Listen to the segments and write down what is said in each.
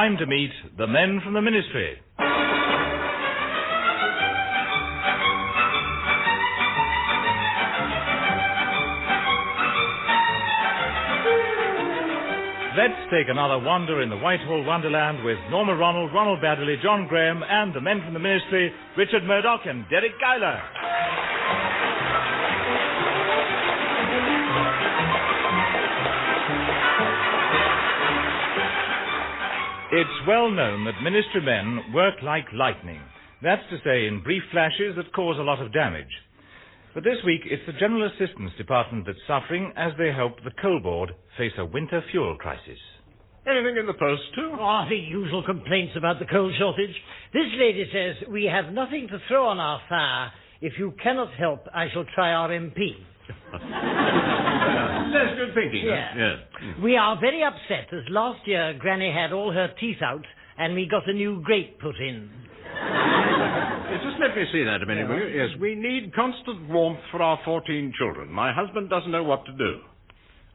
time to meet the men from the ministry. Let's take another wander in the Whitehall Wonderland with Norma Ronald, Ronald Baddiley, John Graham, and the men from the ministry, Richard Murdoch and Deryck Guyler. It's well known that ministry men work like lightning. That's to say, in brief flashes that cause a lot of damage. But this week, it's the General Assistance Department that's suffering as they help the Coal Board face a winter fuel crisis. Anything in the post, too? Oh, the usual complaints about the coal shortage. This lady says, we have nothing to throw on our fire. If you cannot help, I shall try our MP. That's good thinking. Yeah. Huh? Yes. We are very upset as last year Granny had all her teeth out and we got a new grate put in. Just let me see that a minute, will you? Yes, we need constant warmth for our 14 children. My husband doesn't know what to do.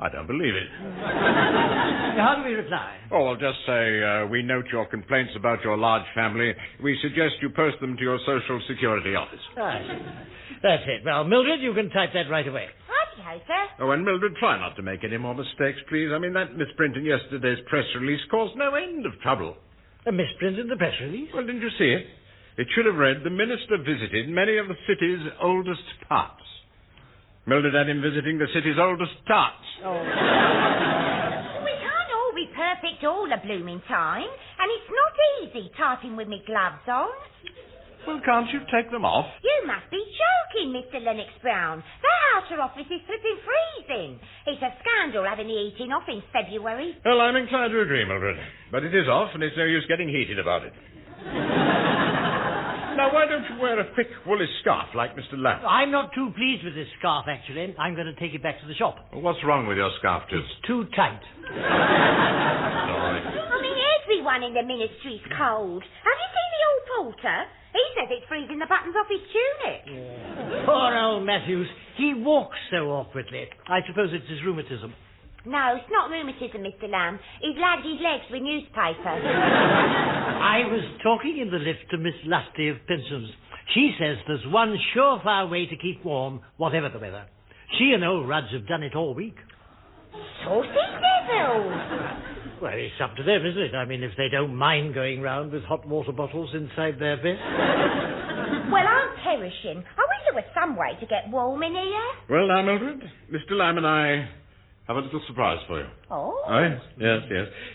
I don't believe it. How do we reply? Oh, I'll just say, we note your complaints about your large family. We suggest you post them to your Social Security office. Right. That's it. Well, Mildred, you can type that right away. Righty-ho, sir. Oh, and Mildred, try not to make any more mistakes, please. I mean, that misprint in yesterday's press release caused no end of trouble. A misprint in the press release? Well, didn't you see it? It should have read, the minister visited many of the city's oldest parts. Mildred had him visiting the city's oldest tarts. Oh. We can't all be perfect all the blooming time, and it's not easy tarting with me gloves on. Well, can't you take them off? You must be joking, Mr. Lennox Brown. The outer office is flipping freezing. It's a scandal having the heating off in February. Well, I'm inclined to agree, Mildred. But it is off, and it's no use getting heated about it. Now, why don't you wear a thick woolly scarf like Mr. Lamb? I'm not too pleased with this scarf, actually. I'm going to take it back to the shop. Well, what's wrong with your scarf, too? It's too tight. Sorry. I mean, everyone in the ministry's cold. Have you seen the old porter? He says it's freezing the buttons off his tunic. Yeah. Poor old Matthews. He walks so awkwardly. I suppose it's his rheumatism. No, it's not rheumatism, Mr. Lamb. He's lagged his legs with newspaper. I was talking in the lift to Miss Lusty of Pensions. She says there's one surefire way to keep warm, whatever the weather. She and old Rudge have done it all week. Saucy devils! Well, it's up to them, isn't it? I mean, if they don't mind going round with hot water bottles inside their vest. Well, I'm perishing. I wish there was some way to get warm in here. Well, now, Mildred, Mr. Lamb and I have a little surprise for you. Oh? Yes.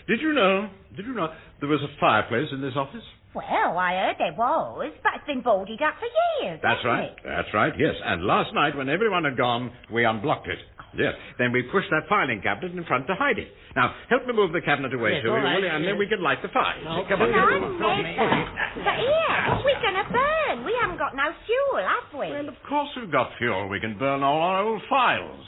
Did you know there was a fireplace in this office? Well, I heard there was, but it's been boarded up for years. That's right, yes. And last night, when everyone had gone, we unblocked it. Yes. Then we pushed that filing cabinet in front to hide it. Now, help me move the cabinet away, Yes, will all right, you? And then we can light the fire. Oh, Come on. But here, we're going to burn. We haven't got no fuel, have we? Well, of course we've got fuel. We can burn all our old files.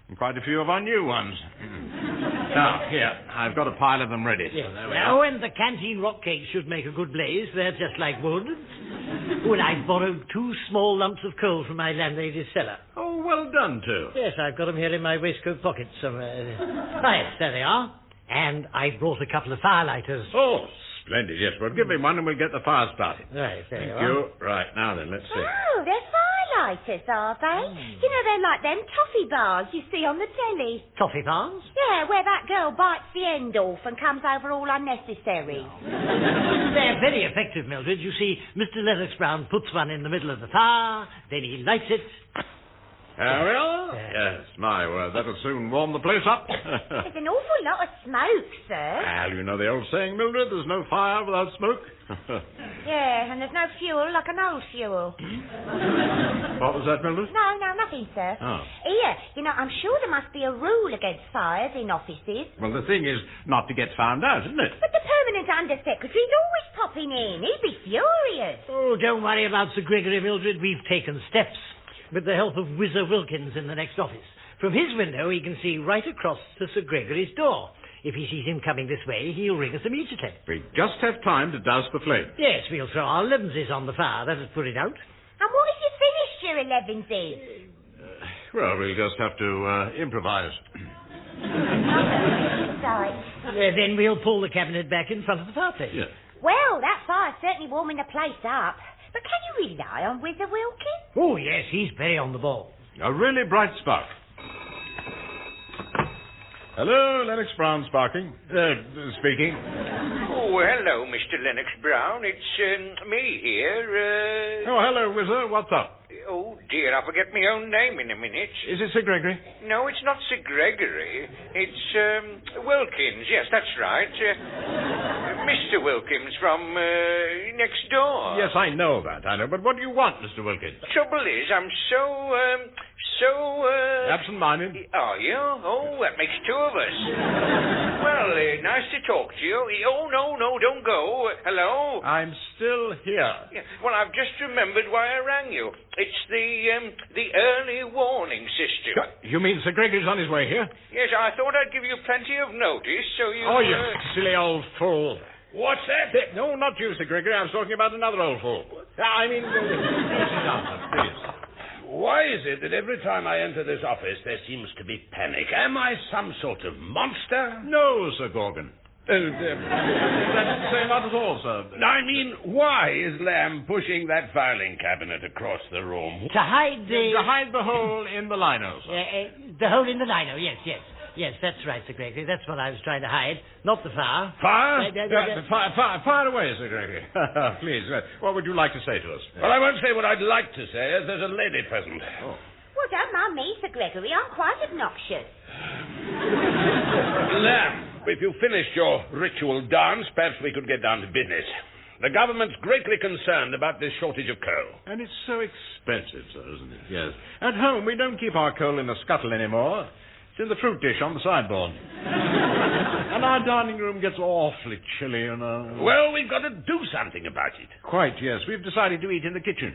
And quite a few of our new ones. Now, here, I've got a pile of them ready. Yes. So there we Now, are. and the canteen rock cakes should make a good blaze. They're just like wood. Well, I borrowed 2 small lumps of coal from my landlady's cellar. Oh, well done, too. Yes, I've got them here in my waistcoat pocket somewhere. Yes, there they are. And I brought a couple of firelighters. Oh, splendid. Yes, well, give me one and we'll get the fire started. Right, there Thank you are. you. Right, now then, let's see. Oh, they're firelighters, are they? You know, they're like them toffee bars you see on the telly. Toffee bars? Yeah, where that girl bites the end off and comes over all unnecessary. They're very effective, Mildred. You see, Mr. Lennox Brown puts one in the middle of the fire, then he lights it. There we are. Yes, my word, that'll soon warm the place up. There's an awful lot of smoke, sir. Well, you know the old saying, Mildred, there's no fire without smoke. Yeah, and there's no fuel like an old fuel. What was that, Mildred? No, nothing, sir. Oh. Here, you know, I'm sure there must be a rule against fires in offices. Well, the thing is not to get found out, isn't it? But the permanent undersecretary's always popping in. He'd be furious. Oh, don't worry about Sir Gregory, Mildred. We've taken steps with the help of Whizzer Wilkins in the next office. From his window, he can see right across to Sir Gregory's door. If he sees him coming this way, he'll ring us immediately. We just have time to douse the flame. Yes, we'll throw our levenses on the fire. That'll put it out. And what if you finished your 11s? Well, we'll just have to improvise. Sorry. Then we'll pull the cabinet back in front of the fireplace. Yes. Well, that fire's certainly warming the place up. But can you rely on Whizzer Wilkins? Oh, yes, he's very on the ball. A really bright spark. Hello, Lennox Brown speaking. Oh, hello, Mr. Lennox Brown. It's me here. Oh, hello, Whizzer. What's up? Oh, dear, I'll forget my own name in a minute. Is it Sir Gregory? No, it's not Sir Gregory. It's Wilkins. Yes, that's right. Mr. Wilkins from next door. Yes, I know that. But what do you want, Mr. Wilkins? Trouble is, I'm so Absent-minded? Are you? Oh, that makes two of us. Well, nice to talk to you. Oh, no, don't go. Hello? I'm still here. Yeah, well, I've just remembered why I rang you. It's the early warning system. You mean Sir Gregory's on his way here? Yes, I thought I'd give you plenty of notice, so you... Oh, you silly old fool. What's that? No, not you, Sir Gregory. I was talking about another old fool. I mean, please. Why is it that every time I enter this office there seems to be panic? Am I some sort of monster? No, Sir Gorgon. That's to say, not at all, sir. I mean, why is Lamb pushing that filing cabinet across the room? To hide the... To hide the hole in the lino, sir. The hole in the lino, yes. Yes, that's right, Sir Gregory. That's what I was trying to hide, not the fire. Fire? Fire away, Sir Gregory. Please, what would you like to say to us? Well, I won't say what I'd like to say, as there's a lady present. Oh. Well, don't mind me, Sir Gregory. I'm quite obnoxious. Lamb, if you've finished your ritual dance, perhaps we could get down to business. The government's greatly concerned about this shortage of coal. And it's so expensive, sir, isn't it? Yes. At home, we don't keep our coal in the scuttle anymore. It's in the fruit dish on the sideboard. And our dining room gets awfully chilly, you know. Well, we've got to do something about it. Quite, yes. We've decided to eat in the kitchen.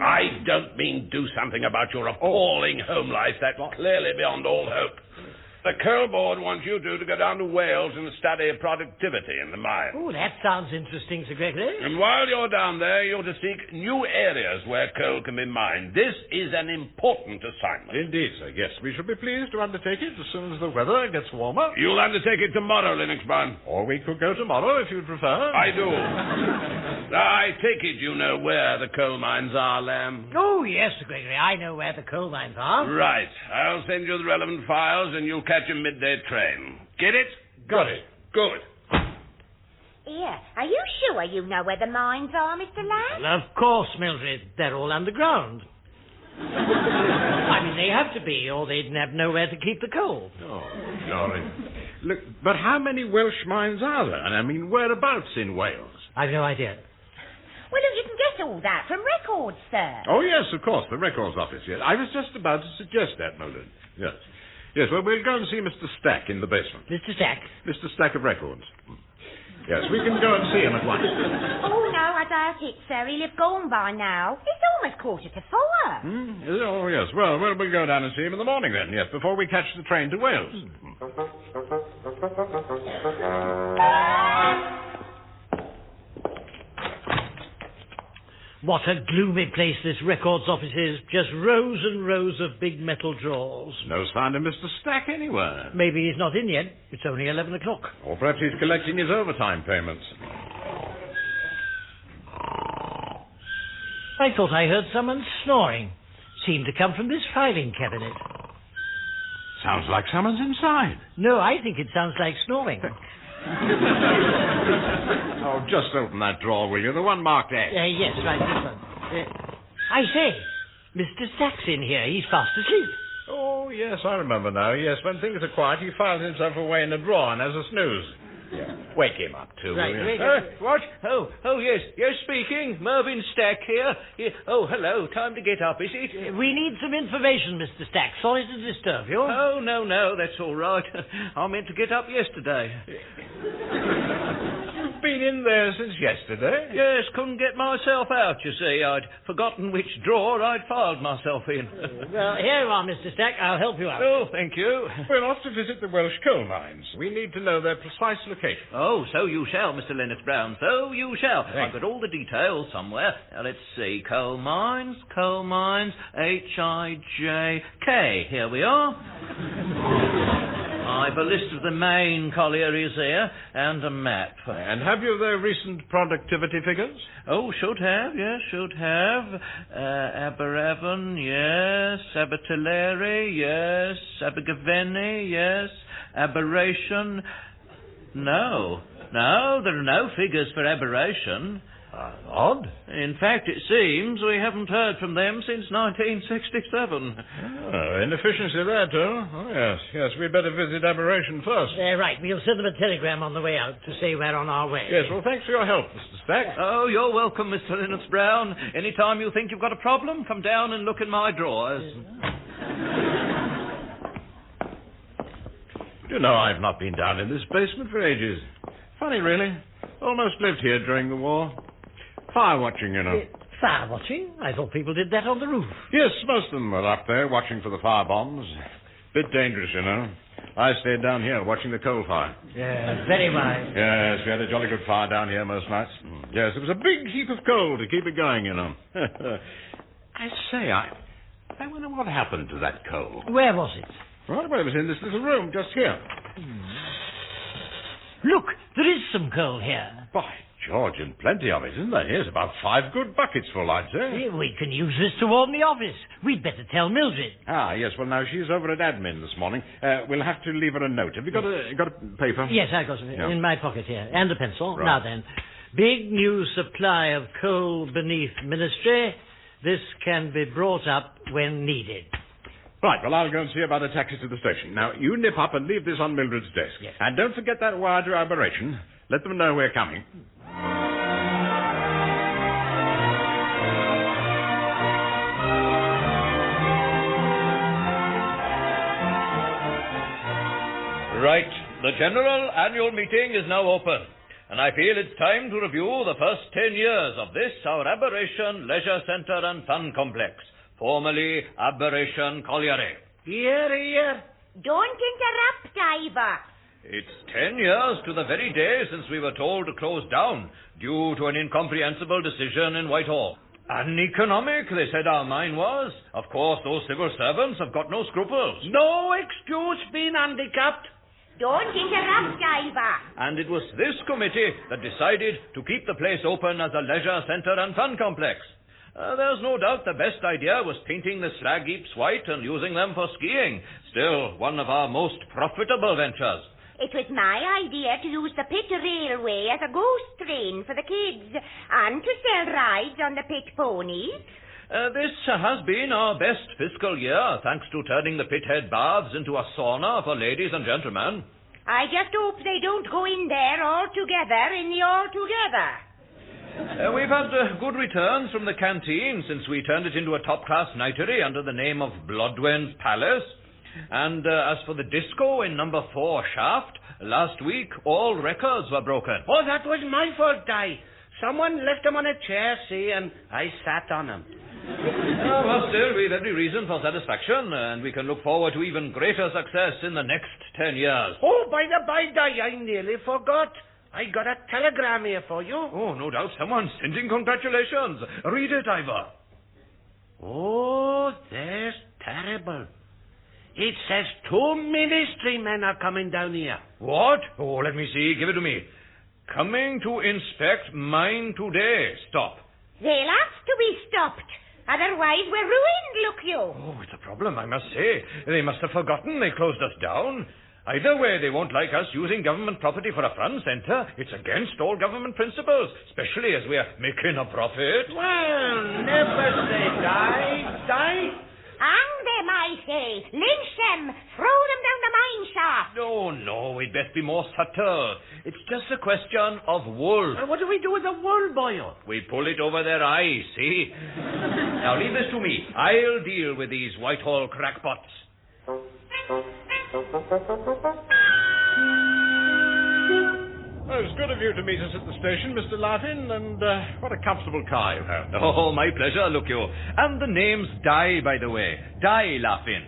I don't mean do something about your appalling home life. That's clearly beyond all hope. The coal board wants you two to go down to Wales and study productivity in the mine. Oh, that sounds interesting, Sir Gregory. And while you're down there, you're to seek new areas where coal can be mined. This is an important assignment. Indeed, sir. Yes, we shall be pleased to undertake it as soon as the weather gets warmer. You'll undertake it tomorrow, Lennox Brown. Or we could go tomorrow, if you'd prefer. I do. I take it you know where the coal mines are, Lamb. Oh, yes, Sir Gregory. I know where the coal mines are. Right. I'll send you the relevant files and you'll catch a midday train. Get it? Got it. Good. Here, are you sure you know where the mines are, Mr. Lamb? Well, of course, Mildred. They're all underground. I mean, they have to be, or they'd have nowhere to keep the coal. Oh, glory. Look, but how many Welsh mines are there? And I mean, whereabouts in Wales? I've no idea. Well, look, you can get all that from records, sir. Oh, yes, of course, the records office, yes. I was just about to suggest that, Mildred. Yes. Yes, well, we'll go and see Mr. Stack in the basement. Mr. Stack? Mr. Stack of Records. Yes, we can go and see him at once. Oh, no, I doubt it, sir. He'll have gone by now. It's almost 3:45. Oh, yes. Well, we'll go down and see him in the morning then, yes, before we catch the train to Wales. What a gloomy place this records office is. Just rows and rows of big metal drawers. No sign of Mr. Stack anywhere. Maybe he's not in yet. It's only 11 o'clock. Or perhaps he's collecting his overtime payments. I thought I heard someone snoring. Seemed to come from this filing cabinet. Sounds like someone's inside. No, I think it sounds like snoring. Oh, just open that drawer, will you? The one marked X. Yes, right, this one. I say, Mr. Stack's in here. He's fast asleep. Oh, yes, I remember now. Yes, when things are quiet, he files himself away in a drawer and has a snooze. Yeah. Wake him up, too, Right, will you? What? Oh, yes. Yes, speaking. Mervyn Stack here. Oh, hello. Time to get up, is it? We need some information, Mr. Stack. Sorry to disturb you. Oh, no, that's all right. I meant to get up yesterday. You've been in there since yesterday? Yes, couldn't get myself out, you see. I'd forgotten which drawer I'd filed myself in. Well, here you are, Mr. Stack. I'll help you out. Oh, thank you. We're off to visit the Welsh coal mines. We need to know their precise location. Oh, so you shall, Mr. Lennox Brown. So you shall. Thanks. I've got all the details somewhere. Now, let's see. Coal mines, H-I-J-K. Here we are. I've a list of the main collieries here and a map. And have you their recent productivity figures? Oh, should have, yes, should have. Aberavon, yes. Abertillery, yes. Abergavenny, yes. Aberration. No, there are no figures for aberration. Odd. In fact, it seems we haven't heard from them since 1967. Oh, inefficiency there, too. Oh, yes, we'd better visit Aberration first. Right, we'll send them a telegram on the way out to say we're on our way. Yes, well, thanks for your help, Mr. Stack. Oh, you're welcome, Mr. Lennox Brown. Any time you think you've got a problem, come down and look in my drawers. You know, I've not been down in this basement for ages. Funny, really. Almost lived here during the war. Fire watching, you know. Fire watching? I thought people did that on the roof. Yes, most of them were up there watching for the fire bombs. Bit dangerous, you know. I stayed down here watching the coal fire. Yeah, very wise. Yes, we had a jolly good fire down here most nights. Yes, it was a big heap of coal to keep it going, you know. I say, I wonder what happened to that coal. Where was it? Well, it was in this little room just here. Look, there is some coal here. By George, and plenty of it, isn't there? Here's about 5 good buckets full, I'd say. We can use this to warm the office. We'd better tell Mildred. Yes, well, now, she's over at admin this morning. We'll have to leave her a note. Have you got a paper? Yes, I got it in my pocket here. And a pencil. Right. Now then, big new supply of coal beneath ministry. This can be brought up when needed. Right, well, I'll go and see about a taxi to the station. Now, you nip up and leave this on Mildred's desk. Yes. And don't forget that wire to Aberration. Let them know we're coming. Right, the General Annual Meeting is now open, and I feel it's time to review the first 10 years of this, our Aberration Leisure Centre and Fun Complex, formerly Aberration Colliery. Here. Don't interrupt, Ivor. It's 10 years to the very day since we were told to close down due to an incomprehensible decision in Whitehall. Uneconomic, they said our mine was. Of course, those civil servants have got no scruples. No excuse being handicapped. Don't interrupt, Ivor. And it was this committee that decided to keep the place open as a leisure centre and fun complex. There's no doubt the best idea was painting the slag heaps white and using them for skiing. Still, one of our most profitable ventures. It was my idea to use the pit railway as a ghost train for the kids and to sell rides on the pit ponies. This has been our best fiscal year, thanks to turning the pithead baths into a sauna for ladies and gentlemen. I just hope they don't go in there all together in the all-together. We've had good returns from the canteen since we turned it into a top-class nightery under the name of Blodwen's Palace. And as for the disco in number 4 shaft, last week all records were broken. Oh, that was my fault, Di. Someone left him on a chair, see, and I sat on him. Well, still, we've every reason for satisfaction, and we can look forward to even greater success in the next 10 years. Oh, by the by, Di, I nearly forgot. I got a telegram here for you. Oh, no doubt someone's sending congratulations. Read it, Ivor. Oh, that's terrible. It says 2 ministry men are coming down here. What? Oh, let me see. Give it to me. Coming to inspect mine today. Stop. They'll have to be stopped. Otherwise we're ruined, look you. Oh, it's a problem, I must say. They must have forgotten they closed us down. Either way, they won't like us using government property for a fun centre. It's against all government principles, especially as we're making a profit. Well, never say die. Hang them, I say. Lynch them. Throw them down the mine shaft. No, we'd best be more subtle. It's just a question of wool. What do we do with the wool, boyo? We pull it over their eyes, see? Now, leave this to me. I'll deal with these Whitehall crackpots. Well, it's good of you to meet us at the station, Mr. Larkin, and what a comfortable car you have. Oh, my pleasure, look you. And the name's Di, by the way. Di Laughin.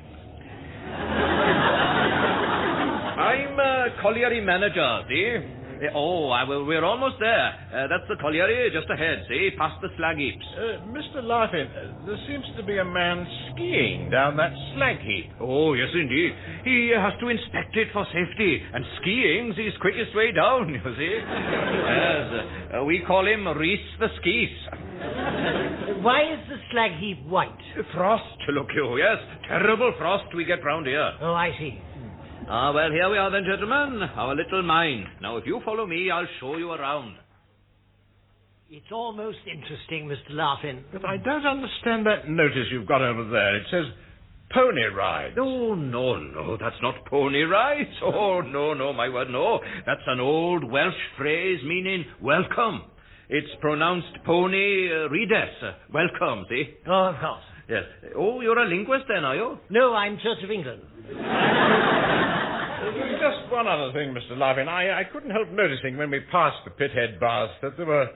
I'm a colliery manager, see? We're almost there. That's the colliery just ahead, see, past the slag heaps. Mr. Larkin, there seems to be a man skiing down that slag heap. Oh, yes, indeed. He has to inspect it for safety, and skiing's his quickest way down, you see. Yes, we call him Reese the Skis. Why is the slag heap white? Frost, look you, yes. Terrible frost we get round here. Oh, I see. Well, here we are then, gentlemen. Our little mine. Now, if you follow me, I'll show you around. It's almost interesting, Mr. Larkin. But I don't understand that notice you've got over there. It says pony rides. Oh, no, that's not pony rides. Oh, no, my word, no. That's an old Welsh phrase meaning welcome. It's pronounced pony rides. Welcome, see? Oh, of course. Yes. Oh, you're a linguist then, are you? No, I'm Church of England. Just one other thing, Mr. Larkin. I couldn't help noticing when we passed the pithead bars that there were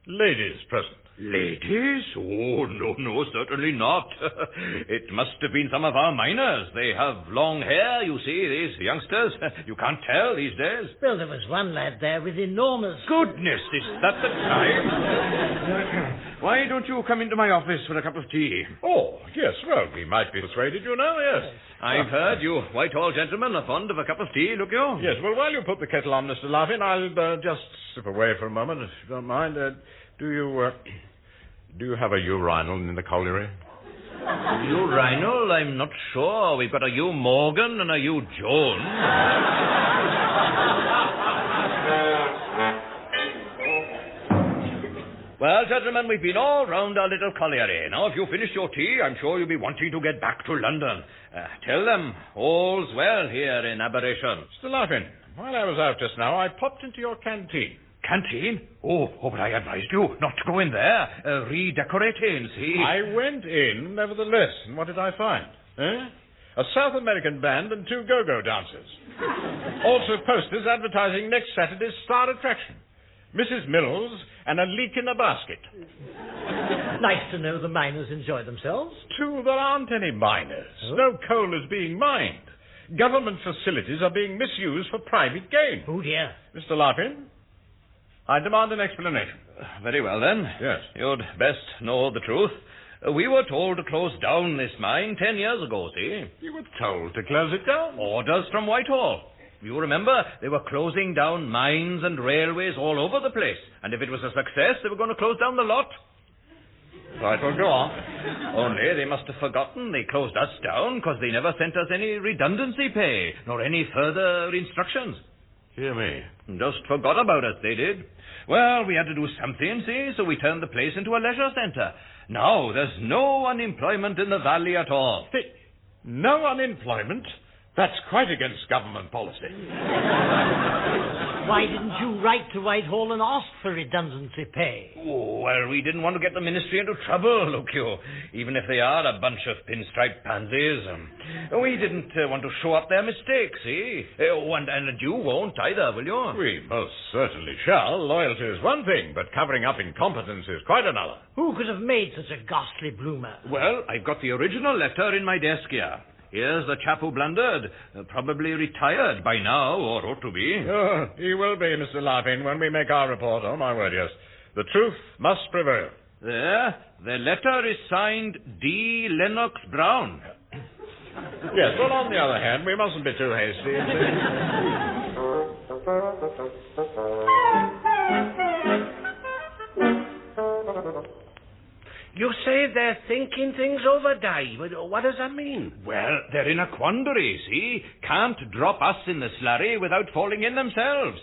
ladies present. Ladies? Oh, no, certainly not. It must have been some of our miners. They have long hair, you see, these youngsters. You can't tell these days. Well, there was one lad there with enormous... Goodness, is that the time? Why don't you come into my office for a cup of tea? Oh, yes, well, we might be persuaded, you know, yes. I've heard you Whitehall gentlemen are fond of a cup of tea, look you. Yes, well, while you put the kettle on, Mr. Larkin, I'll just slip away for a moment, if you don't mind. Do you have a urinal in the colliery? Urinal? I'm not sure. We've got a U Morgan and a U Jones. Well, gentlemen, we've been all round our little colliery. Now, if you finish your tea, I'm sure you'll be wanting to get back to London. Tell them all's well here in Aberration. Mr. Larkin, while I was out just now, I popped into your canteen. Canteen? Oh, but I advised you not to go in there. Redecorating, see? I went in, nevertheless, and what did I find? A South American band and 2 go-go dancers. Also posters advertising next Saturday's star attraction. Mrs. Mills and a leak in a basket. Nice to know the miners enjoy themselves. True, there aren't any miners. Oh? No coal is being mined. Government facilities are being misused for private gain. Oh, dear. Mr. Larkin, I demand an explanation. Very well, then. Yes. You'd best know the truth. We were told to close down this mine 10 years ago, see? You were told to close it down? Orders from Whitehall. You remember, they were closing down mines and railways all over the place. And if it was a success, they were going to close down the lot. Right, well, go on. Only they must have forgotten they closed us down because they never sent us any redundancy pay, nor any further instructions. Hear me. Just forgot about us, they did. Well, we had to do something, see, so we turned the place into a leisure centre. Now, there's no unemployment in the valley at all. No unemployment? That's quite against government policy. Why didn't you write to Whitehall and ask for redundancy pay? Oh, well, we didn't want to get the ministry into trouble, look you. Even if they are a bunch of pinstripe pansies. We didn't want to show up their mistakes, see? And you won't either, will you? We most certainly shall. Loyalty is one thing, but covering up incompetence is quite another. Who could have made such a ghastly bloomer? Well, I've got the original letter in my desk here. Here's the chap who blundered. Probably retired by now, or ought to be. Oh, he will be, Mr. Larkin, when we make our report. Oh, my word, yes. The truth must prevail. There. The letter is signed D. Lennox Brown. Yes, well, on the other hand, we mustn't be too hasty. You say they're thinking things over, Di. What does that mean? Well, they're in a quandary, see? Can't drop us in the slurry without falling in themselves.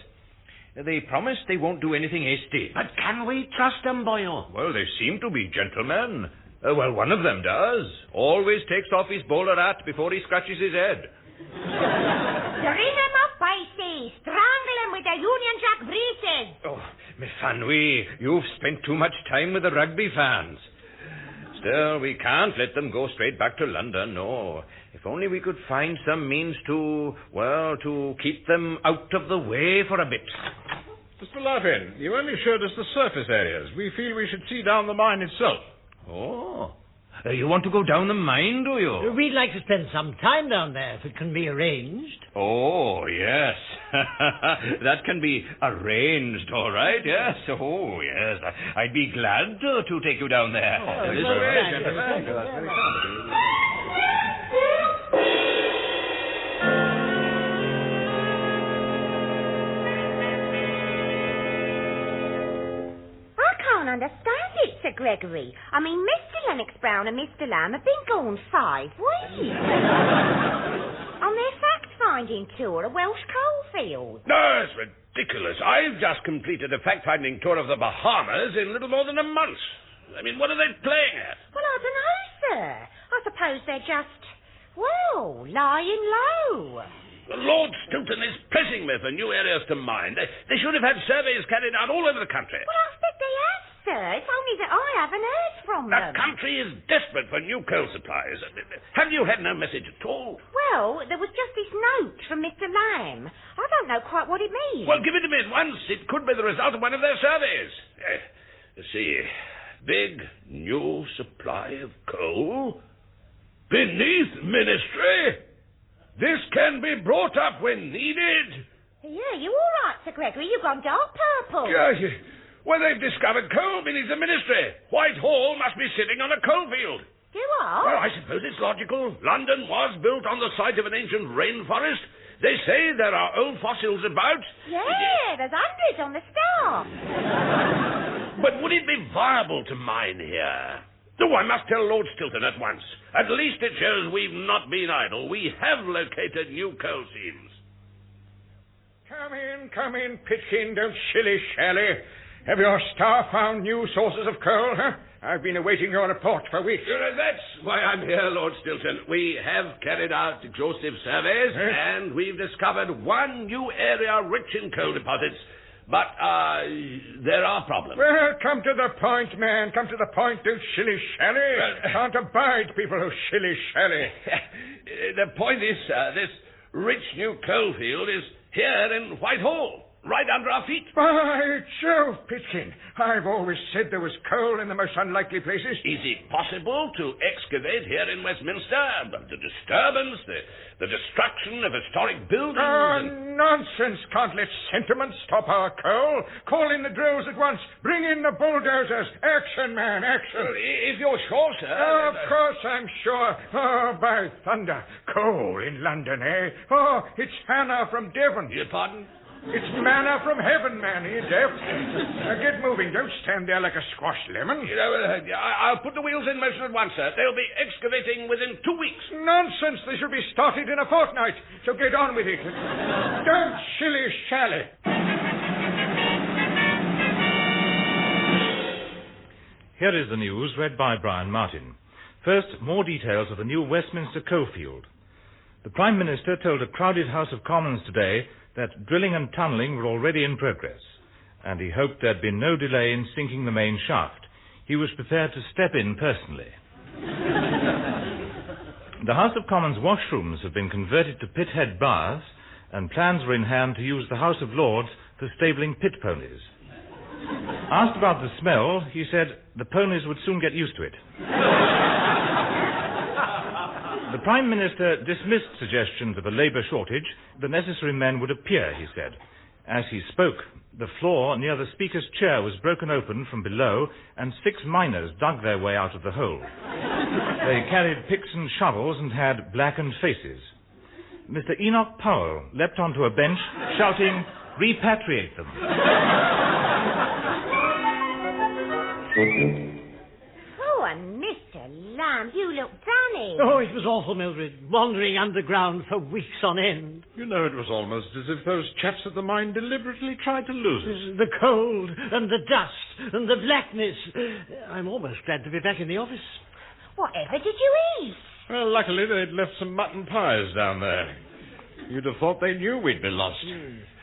They promise they won't do anything hasty. But can we trust them, boyo? Well, they seem to be gentlemen. Well, one of them does. Always takes off his bowler hat before he scratches his head. String him up, I say. Strangle him with the Union Jack braces. Oh, Miss Fanwy, you've spent too much time with the rugby fans. Still, we can't let them go straight back to London, no. If only we could find some means to keep them out of the way for a bit. Mr. Larkin, you only showed us the surface areas. We feel we should see down the mine itself. Oh. You want to go down the mine, do you? We'd like to spend some time down there, if it can be arranged. Oh, yes. That can be arranged, all right, yes. Oh, yes. I'd be glad to take you down there. Thank you. I can't understand it, Sir Gregory. I mean, Mr. Lennox Brown and Mr. Lamb have been gone 5 weeks. On their fact-finding tour of Welsh coalfields. No, it's ridiculous. I've just completed a fact-finding tour of the Bahamas in little more than a month. I mean, what are they playing at? Well, I don't know, sir. I suppose they're just, well, lying low. Lord Stilton is pressing me for new areas to mine. They should have had surveys carried out all over the country. Well, I expect they have, sir. It's only that I haven't heard from them. The country is desperate for new coal supplies. Have you had no message at all? Well, there was just this note from Mr. Lamb. I don't know quite what it means. Well, give it to me at once. It could be the result of one of their surveys. Let's see. Big new supply of coal beneath ministry. This can be brought up when needed. Yeah, you all right, Sir Gregory? You've gone dark purple. Well, they've discovered coal beneath the ministry. Whitehall must be sitting on a coalfield. Do I? Well, I suppose it's logical. London was built on the site of an ancient rainforest. They say there are old fossils about. Yeah, there's hundreds on the staff. But would it be viable to mine here? Oh, I must tell Lord Stilton at once. At least it shows we've not been idle. We have located new coal seams. Come in, Pitkin. Don't shilly-shally. Have your staff found new sources of coal, huh? I've been awaiting your report for weeks. That's why I'm here, Lord Stilton. We have carried out exhaustive surveys, and we've discovered one new area rich in coal deposits. But, there are problems. Well, come to the point, man. Come to the point. Don't shilly-shally. Can't abide people who shilly-shally. The point is, this rich new coal field is here in Whitehall, right under our feet. By Jove, Pitkin. I've always said there was coal in the most unlikely places. Is it possible to excavate here in Westminster? The disturbance, the destruction of historic buildings... Nonsense. Can't let sentiment stop our coal. Call in the drills at once. Bring in the bulldozers. Action, man, action. If you're sure, sir... Of course I'm sure. Oh, by thunder. Coal in London, eh? Oh, it's Hannah from Devon. Your pardon? It's manna from heaven, man. Are you deaf? Now get moving. Don't stand there like a squashed lemon. I'll put the wheels in motion at once, sir. They'll be excavating within 2 weeks. Nonsense. They should be started in a fortnight. So get on with it. Don't shilly-shally. Here is the news read by Brian Martin. First, more details of the new Westminster coalfield. The Prime Minister told a crowded House of Commons today that drilling and tunnelling were already in progress, and he hoped there'd been no delay in sinking the main shaft. He was prepared to step in personally. The House of Commons washrooms have been converted to pithead baths, and plans were in hand to use the House of Lords for stabling pit ponies. Asked about the smell, he said the ponies would soon get used to it. The Prime Minister dismissed suggestions of a labour shortage. The necessary men would appear, he said. As he spoke, the floor near the Speaker's chair was broken open from below, and 6 miners dug their way out of the hole. They carried picks and shovels and had blackened faces. Mr. Enoch Powell leapt onto a bench, shouting, "Repatriate them." Oh, and Mr. Lamb, you look dunny. Oh, it was awful, Mildred. Wandering underground for weeks on end. You know, it was almost as if those chaps at the mine deliberately tried to lose us. The cold and the dust and the blackness. I'm almost glad to be back in the office. Whatever did you eat? Well, luckily they'd left some mutton pies down there. You'd have thought they knew we'd been lost.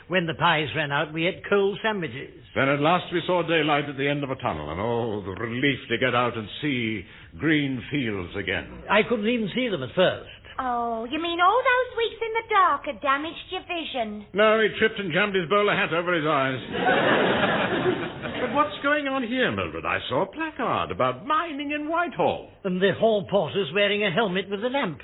When the pies ran out, we had cold sandwiches. Then at last we saw daylight at the end of a tunnel, and oh, the relief to get out and see green fields again. I couldn't even see them at first. Oh, you mean all those weeks in the dark had damaged your vision? No, he tripped and jammed his bowler hat over his eyes. But what's going on here, Mildred? I saw a placard about mining in Whitehall. And the hall porter's wearing a helmet with a lamp.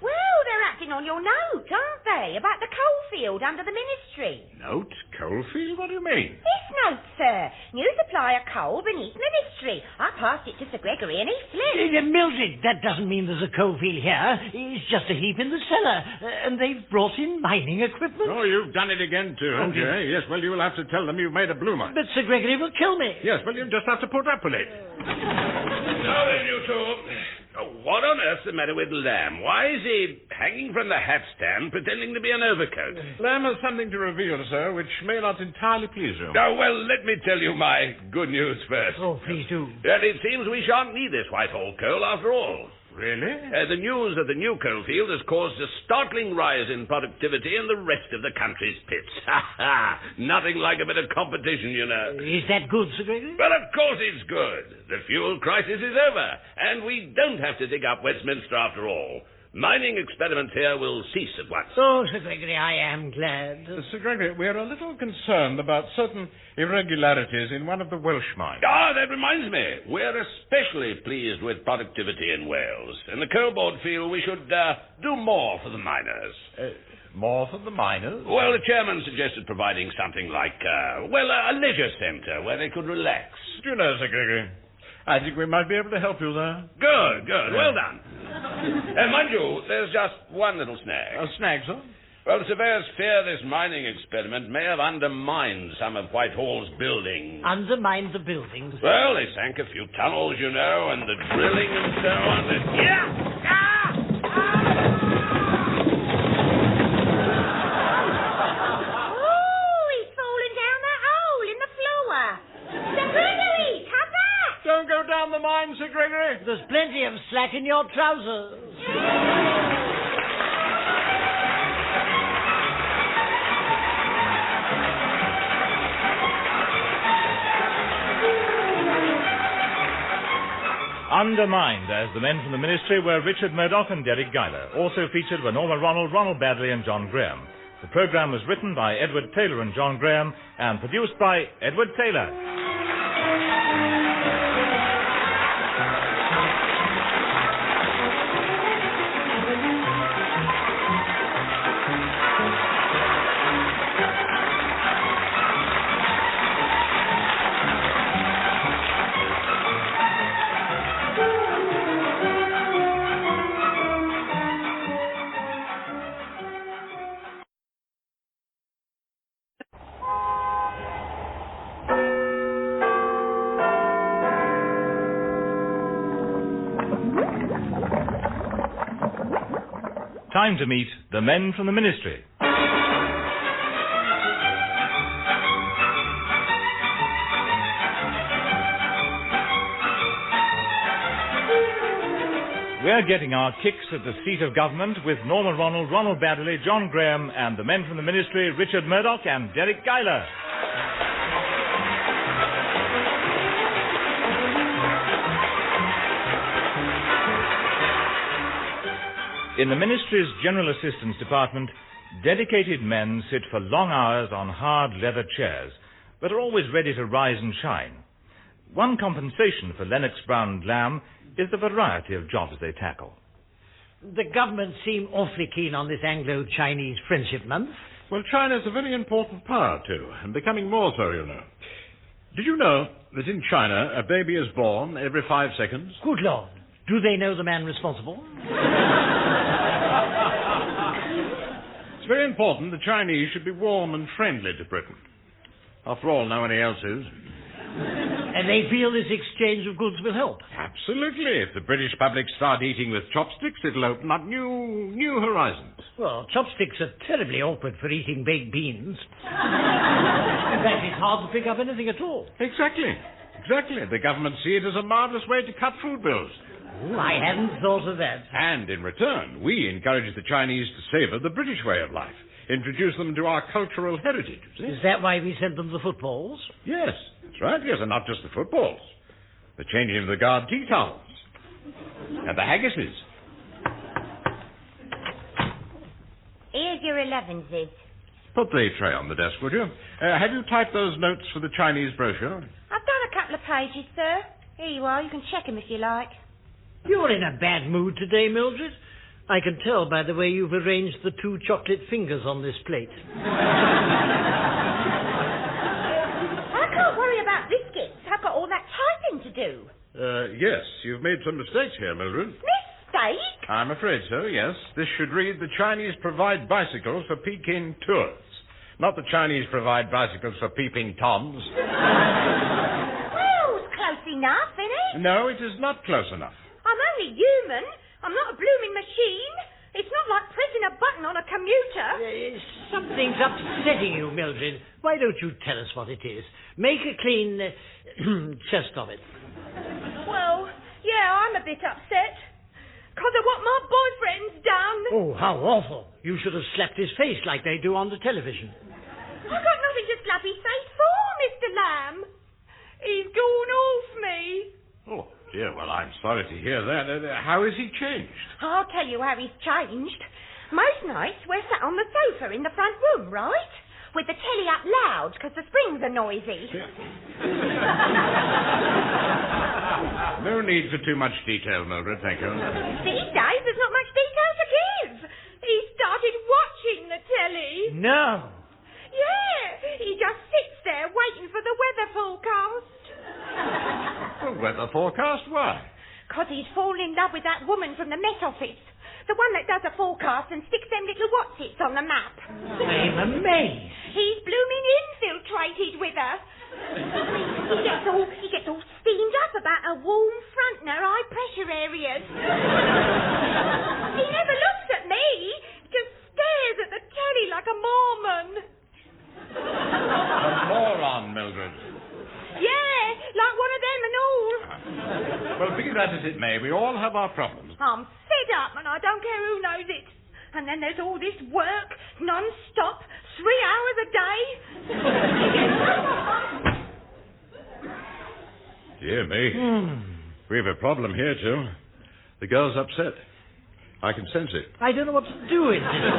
Well, they're acting on your note, aren't they? About the coalfield under the ministry. Note? Coalfield? What do you mean? This note, sir. New supply of coal beneath ministry. I passed it to Sir Gregory and he flipped. Mildred, that doesn't mean there's a coal field here. It's just a heap in the cellar. And they've brought in mining equipment. Oh, you've done it again, too, haven't you? Yes, well, you'll have to tell them you've made a bloomer. But Sir Gregory will kill me. Yes, well, you just have to put up with it. Now then, you two. What on earth's the matter with Lamb? Why is he hanging from the hat stand pretending to be an overcoat? Lamb has something to reveal, sir, which may not entirely please you. Oh, well, let me tell you my good news first. Oh, please do. That it seems we shan't need this Whitehall coal after all. Really? The news of the new coalfield has caused a startling rise in productivity in the rest of the country's pits. Ha ha! Nothing like a bit of competition, you know. Is that good, Sir Gregory? Well, of course it's good. The fuel crisis is over, and we don't have to dig up Westminster after all. Mining experiments here will cease at once. Oh, Sir Gregory, I am glad. Sir Gregory, we're a little concerned about certain irregularities in one of the Welsh mines. Ah, that reminds me. We're especially pleased with productivity in Wales. In the coal board field, we should do more for the miners. More for the miners? Well, the chairman suggested providing something like, a leisure centre where they could relax. Do you know, Sir Gregory, I think we might be able to help you there. Good. Well done. Mind you, there's just one little snag. A snag, sir? Well, the surveyors fear this mining experiment may have undermined some of Whitehall's buildings. Undermined the buildings? Well, they sank a few tunnels, you know, and the drilling and so on. Oh, he's fallen down that hole in the floor. Sir Gregory, come back. Don't go down the mine, Sir Gregory. There's plenty of slack in your trousers. Undermined as the men from the ministry were Richard Murdoch and Deryck Guyler. Also featured were Norma Ronald, Ronald Baddiley and John Graham. The programme was written by Edward Taylor and John Graham and produced by Edward Taylor. Time to meet the men from the ministry. We're getting our kicks at the seat of government with Norma Ronald, Ronald Baddiley, John Graham, and the men from the ministry, Richard Murdoch and Deryck Guyler. In the ministry's General Assistance Department, dedicated men sit for long hours on hard leather chairs, but are always ready to rise and shine. One compensation for Lennox Brown and Lamb is the variety of jobs they tackle. The government seem awfully keen on this Anglo-Chinese Friendship Month. Well, China's a very important power, too, and becoming more so, you know. Did you know that in China, a baby is born every 5 seconds? Good Lord. Do they know the man responsible? It's very important the Chinese should be warm and friendly to Britain. After all, no one else is. And they feel this exchange of goods will help? Absolutely. If the British public start eating with chopsticks, it'll open up new horizons. Well, chopsticks are terribly awkward for eating baked beans. In fact, it's hard to pick up anything at all. Exactly. The government see it as a marvellous way to cut food bills. Ooh, I hadn't thought of that. And in return, we encourage the Chinese to savour the British way of life, introduce them to our cultural heritage. See? Is that why we sent them the footballs? Yes, that's right. Yes, and not just the footballs. The changing of the guard tea towels. And the haggises. figure 11s is. Put the tray on the desk, would you? Have you typed those notes for the Chinese brochure? I've done a couple of pages, sir. Here you are. You can check them if you like. You're in a bad mood today, Mildred. I can tell by the way you've arranged the 2 chocolate fingers on this plate. I can't worry about biscuits. I've got all that typing to do. Yes, you've made some mistakes here, Mildred. Mistake? I'm afraid so, yes. This should read, the Chinese provide bicycles for Peking tours. Not the Chinese provide bicycles for peeping toms. Well, it's close enough, isn't it? No, it is not close enough. I'm only human. I'm not a blooming machine. It's not like pressing a button on a commuter. Something's upsetting you, Mildred. Why don't you tell us what it is? Make a clean chest of it. Well, yeah, I'm a bit upset. 'Cause of what my boyfriend's done. Oh, how awful. You should have slapped his face like they do on the television. I've got nothing to slap his face for, Mr. Lamb. He's gone off me. Oh, dear, well, I'm sorry to hear that. How has he changed? I'll tell you how he's changed. Most nights we're sat on the sofa in the front room, right? With the telly up loud because the springs are noisy. No need for too much detail, Mildred, thank you. These days there's not much detail to give. He started watching the telly. No. Yeah, he just sits there waiting for the weather forecast. The weather forecast? Why? 'Cause he's fallen in love with that woman from the Met Office. The one that does the forecast and sticks them little whatsits on the map. I'm amazed. He's blooming infiltrated with her. He gets all steamed up about her warm front and her high pressure areas. He never looks at me, just stares at the telly like a Mormon. A moron, Mildred. Yeah, like one of them and all. Well, be that as it may, we all have our problems. I'm fed up and I don't care who knows it. And then there's all this work, non-stop, 3 hours a day. Dear me. We have a problem here, too. The girl's upset. I can sense it. I don't know what to do with this.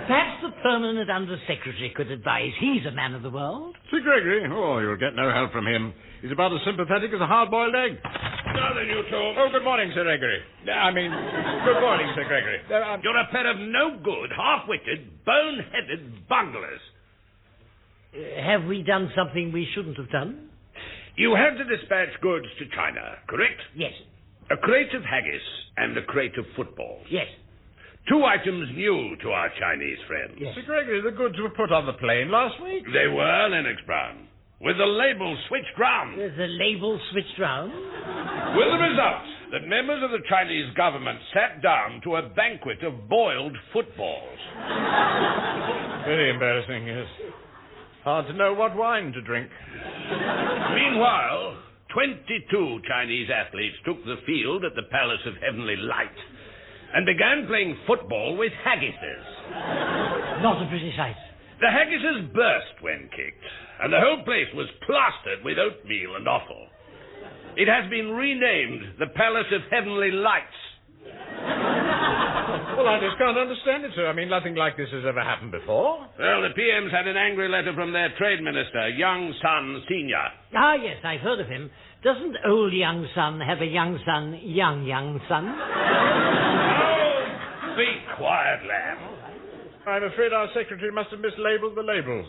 Perhaps the permanent undersecretary could advise. He's a man of the world. Sir Gregory? Oh, you'll get no help from him. He's about as sympathetic as a hard-boiled egg. Now then, you two. Oh, good morning, Sir Gregory. Good morning, Sir Gregory. You're a pair of no-good, half-witted, bone-headed bunglers. Have we done something we shouldn't have done? You had to dispatch goods to China, correct? Yes. A crate of haggis and a crate of footballs. Yes. 2 items new to our Chinese friends. Yes. Sir Gregory, the goods were put on the plane last week. They were, Lennox Brown, with the label switched round. The label switched round? With the result that members of the Chinese government sat down to a banquet of boiled footballs. Very embarrassing, yes. Hard to know what wine to drink. Meanwhile, 22 Chinese athletes took the field at the Palace of Heavenly Light and began playing football with haggises. Not a pretty sight. The haggises burst when kicked, and the whole place was plastered with oatmeal and offal. It has been renamed the Palace of Heavenly Lights. Well, I just can't understand it, sir. I mean, nothing like this has ever happened before. Well, the PM's had an angry letter from their trade minister, Young Sun Senior. Ah, yes, I've heard of him. Doesn't old young son have a young son, young son? Oh, be quiet, Lamb. I'm afraid our secretary must have mislabeled the labels.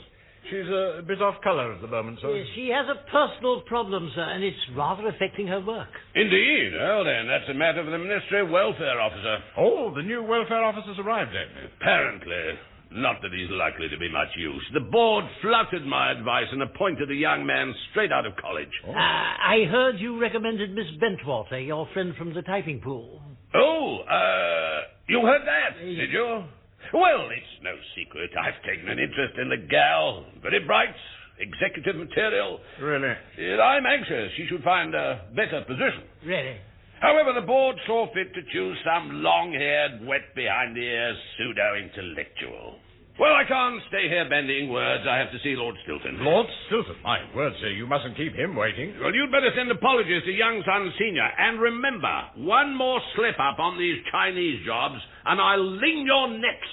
She's a bit off colour at the moment, sir. Yes, she has a personal problem, sir, and it's rather affecting her work. Indeed. Well, then, that's a matter for the Ministry Welfare Officer. Oh, the new welfare officer's arrived, then. Apparently. Not that he's likely to be much use. The board flouted my advice and appointed a young man straight out of college. Oh. I heard you recommended Miss Bentwater, your friend from the typing pool. Oh, you heard that, did you? Well, it's no secret. I've taken an interest in the gal. Very bright, executive material. Really? I'm anxious she should find a better position. Really? However, the board saw fit to choose some long-haired, wet-behind-the-ears pseudo-intellectual. Well, I can't stay here bandying words. I have to see Lord Stilton. Lord Stilton? My word, sir, you mustn't keep him waiting. Well, you'd better send apologies to Young Sun Senior. And remember, one more slip-up on these Chinese jobs, and I'll ling your necks.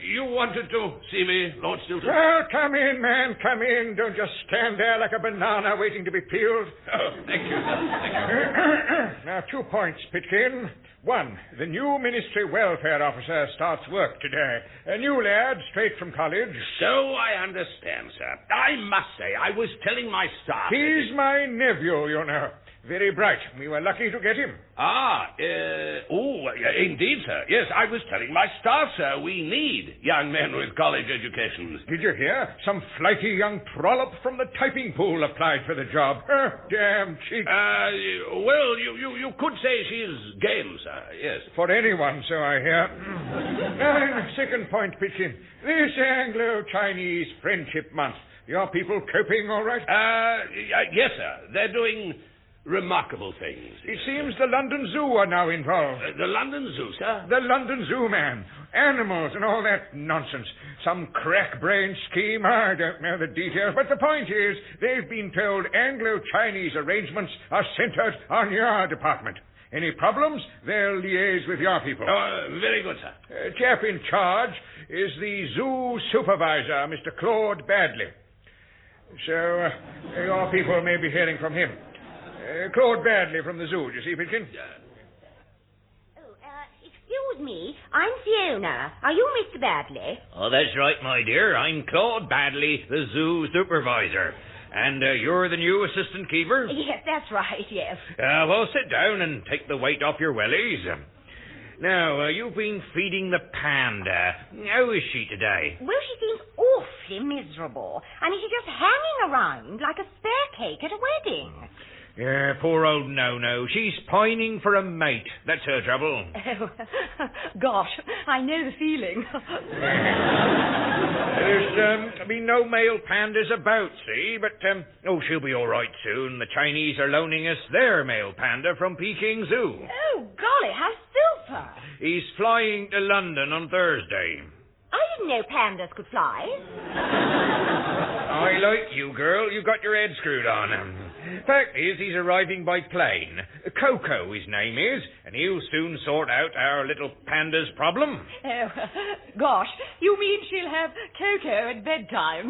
You wanted to see me, Lord Stilton? Well, come in, man, come in. Don't just stand there like a banana waiting to be peeled. Oh, thank you, sir. Thank you. Now, 2 points, Pitkin. 1, the new Ministry Welfare Officer starts work today. A new lad, straight from college. So I understand, sir. I must say, I was telling my staff... He's my nephew, you know. Very bright. We were lucky to get him. Indeed, sir. Yes, I was telling my staff, sir, we need young men with college educations. Did you hear? Some flighty young trollop from the typing pool applied for the job. Damn cheek. Well, you could say she's game, sir, yes. For anyone, so I hear. And second point, Pitkin. This Anglo-Chinese Friendship Month. Your people coping all right? Yes, sir. They're doing... remarkable things. It seems the London Zoo are now involved. The London Zoo, sir? The London Zoo, man. Animals and all that nonsense. Some crack-brained scheme. I don't know the details, but the point is, they've been told Anglo-Chinese arrangements are centered on your department. Any problems, they'll liaise with your people. Very good, sir. Chap in charge is the zoo supervisor, Mr. Claude Baddiley. So, your people may be hearing from him. Claude Baddiley from the zoo, do you see, Pitkin? Excuse me, I'm Fiona. Are you Mr. Baddiley? Oh, that's right, my dear. I'm Claude Baddiley, the zoo supervisor. And you're the new assistant keeper? Yes, that's right, yes. Well, sit down and take the weight off your wellies. Now, you've been feeding the panda. How is she today? Well, she seems awfully miserable. And she's just hanging around like a spare cake at a wedding. Yeah, poor old No-No. She's pining for a mate. That's her trouble. Oh, gosh, I know the feeling. There's been no male pandas about, see? But, she'll be all right soon. The Chinese are loaning us their male panda from Peking Zoo. Oh, golly, how super. He's flying to London on Thursday. I didn't know pandas could fly. I like you, girl. You got your head screwed on. Fact is, he's arriving by plane. Coco, his name is, and he'll soon sort out our little panda's problem. Oh, gosh, you mean she'll have Coco at bedtime?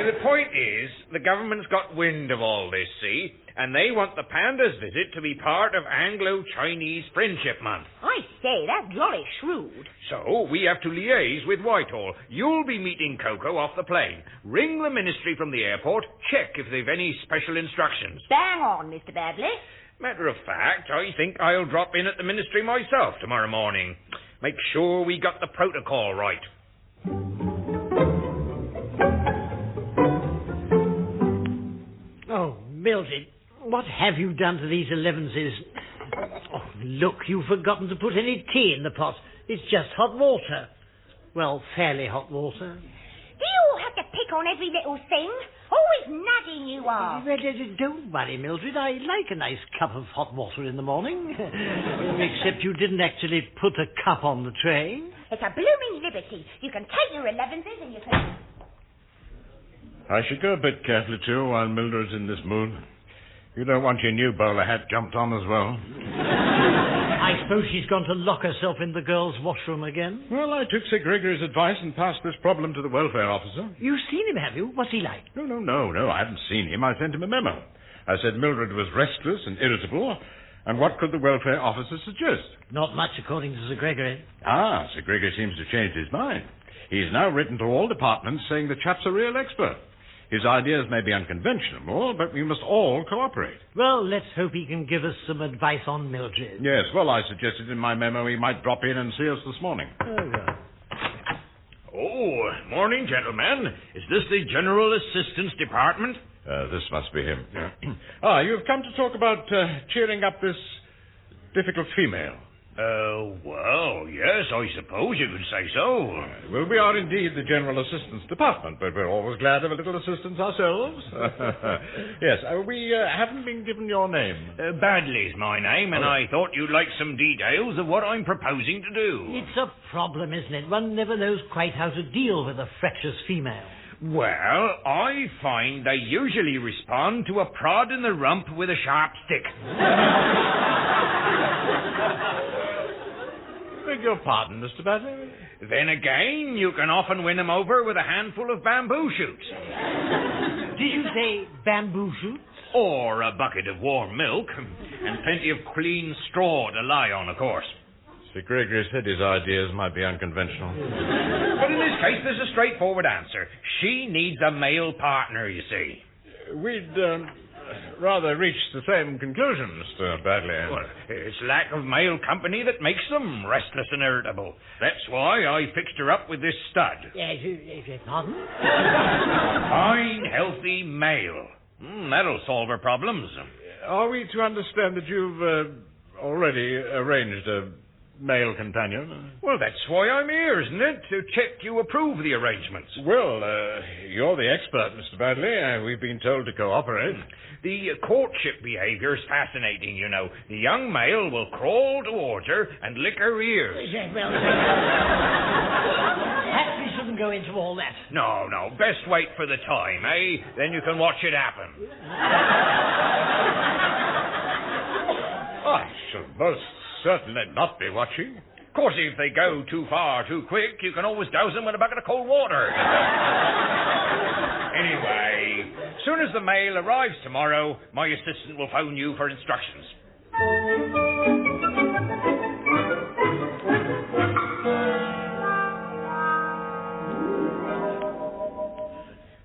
The point is, the government's got wind of all this, see? And they want the panda's visit to be part of Anglo-Chinese Friendship Month. I say, that's jolly shrewd. So, we have to liaise with Whitehall. You'll be meeting Coco off the plane. Ring the ministry from the airport, check if they've any special instructions. Bang on, Mr. Baddiley. Matter of fact, I think I'll drop in at the ministry myself tomorrow morning. Make sure we got the protocol right. Oh, Mildred, what have you done to these 11s? Oh, look, you've forgotten to put any tea in the pot. It's just hot water. Well, fairly hot water. Do you all have to pick on every little thing? Always nagging you are. Don't worry, Mildred. I like a nice cup of hot water in the morning. Except you didn't actually put a cup on the tray. It's a blooming liberty. You can take your 11s and you can... I should go a bit carefully, too, while Mildred's in this mood. You don't want your new bowler hat jumped on as well. I suppose she's gone to lock herself in the girls' washroom again? Well, I took Sir Gregory's advice and passed this problem to the welfare officer. You've seen him, have you? What's he like? No, I haven't seen him. I sent him a memo. I said Mildred was restless and irritable, and what could the welfare officer suggest? Not much, according to Sir Gregory. Sir Gregory seems to change his mind. He's now written to all departments saying the chap's a real expert. His ideas may be unconventional, but we must all cooperate. Well, let's hope he can give us some advice on Mildred. Yes, well, I suggested in my memo he might drop in and see us this morning. Oh, morning, gentlemen. Is this the General Assistance Department? This must be him. You've come to talk about cheering up this difficult female. Well, yes, I suppose you could say so. Well, we are indeed the General Assistance Department, but we're always glad of a little assistance ourselves. Yes, we haven't been given your name. Baddiley's my name, and I thought you'd like some details of what I'm proposing to do. It's a problem, isn't it? One never knows quite how to deal with a fractious female. Well, I find they usually respond to a prod in the rump with a sharp stick. Beg your pardon, Mr. Baddiley. Then again, you can often win 'em over with a handful of bamboo shoots. Did you say bamboo shoots? Or a bucket of warm milk. And plenty of clean straw to lie on, of course. Sir Gregory said his ideas might be unconventional. But in this case, there's a straightforward answer. She needs a male partner, you see. We'd rather reach the same conclusion, Mr. Baddiley. Well, it's lack of male company that makes them restless and irritable. That's why I fixed her up with this stud. Pardon? Fine, healthy male. That'll solve her problems. Are we to understand that you've already arranged a male companion? Well, that's why I'm here, isn't it? To check you approve the arrangements. Well, you're the expert, Mr. Baddiley. We've been told to cooperate. The courtship behavior is fascinating, you know. The young male will crawl towards her and lick her ears. Perhaps we shouldn't go into all that. No. Best wait for the time, eh? Then you can watch it happen. I should most certainly not be watching. Of course, if they go too far too quick, you can always douse them with a bucket of cold water. Anyway, as soon as the mail arrives tomorrow, my assistant will phone you for instructions.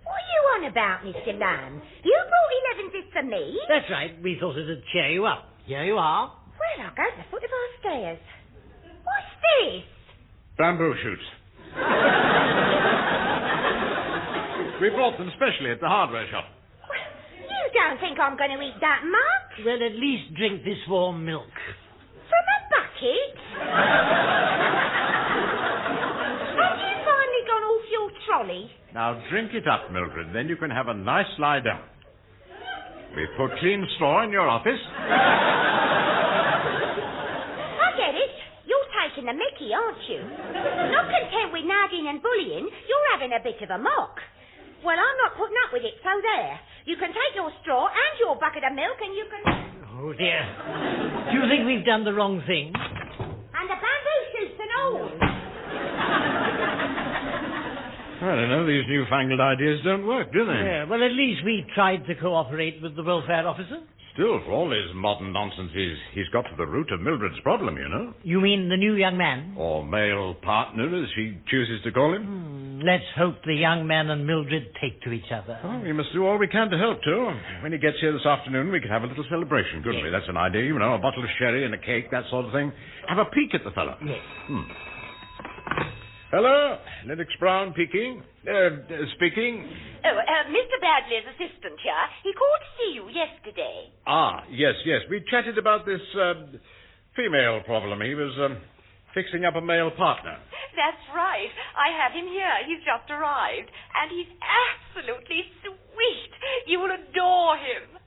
What are you on about, Mr. Lamb? You brought 11 for me? That's right. We thought it'd cheer you up. Here you are. Well, I'll go to the foot of our stairs. What's this? Bamboo shoots. We brought them specially at the hardware shop. Well, you don't think I'm going to eat that much? Well, at least drink this warm milk. From a bucket? Have you finally gone off your trolley? Now drink it up, Mildred, then you can have a nice lie down. We've put clean straw in your office. I get it. You're taking the mickey, aren't you? Not content with nagging and bullying, you're having a bit of a mock. Well, I'm not putting up with it, so there. You can take your straw and your bucket of milk and you can... Oh, dear. Do you think we've done the wrong thing? And the bamboo shoots and all. I don't know, these newfangled ideas don't work, do they? Yeah, well, at least we tried to cooperate with the welfare officer. Still, for all his modern nonsense, he's got to the root of Mildred's problem, you know. You mean the new young man? Or male partner, as she chooses to call him. Let's hope the young man and Mildred take to each other. Oh, we must do all we can to help, too. When he gets here this afternoon, we can have a little celebration, couldn't we? That's an idea, you know, a bottle of sherry and a cake, that sort of thing. Have a peek at the fellow. Yes. Hello, Lennox Brown speaking. Oh, Mr. Baddiley's assistant here. He called to see you yesterday. Ah, yes. We chatted about this female problem. He was fixing up a male partner. That's right. I have him here. He's just arrived. And he's absolutely sweet. You will adore him.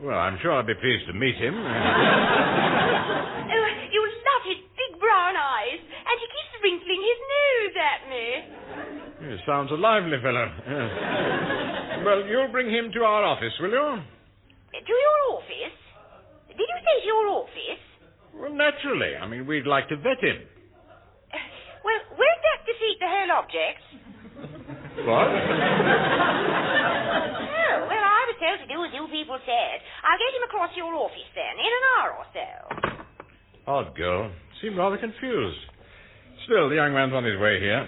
Well, I'm sure I'll be pleased to meet him. Oh, you'll love his big brown eyes. And he keeps wrinkling his nose at me. He sounds a lively fellow. Well, you'll bring him to our office, will you? To your office? Did you say to your office? Well, naturally. I mean, we'd like to vet him. Well, won't that defeat the whole object? What? Oh, well, I was told to do as you people said. I'll get him across your office then, in an hour or so. Odd girl. Seemed rather confused. Still, the young man's on his way here.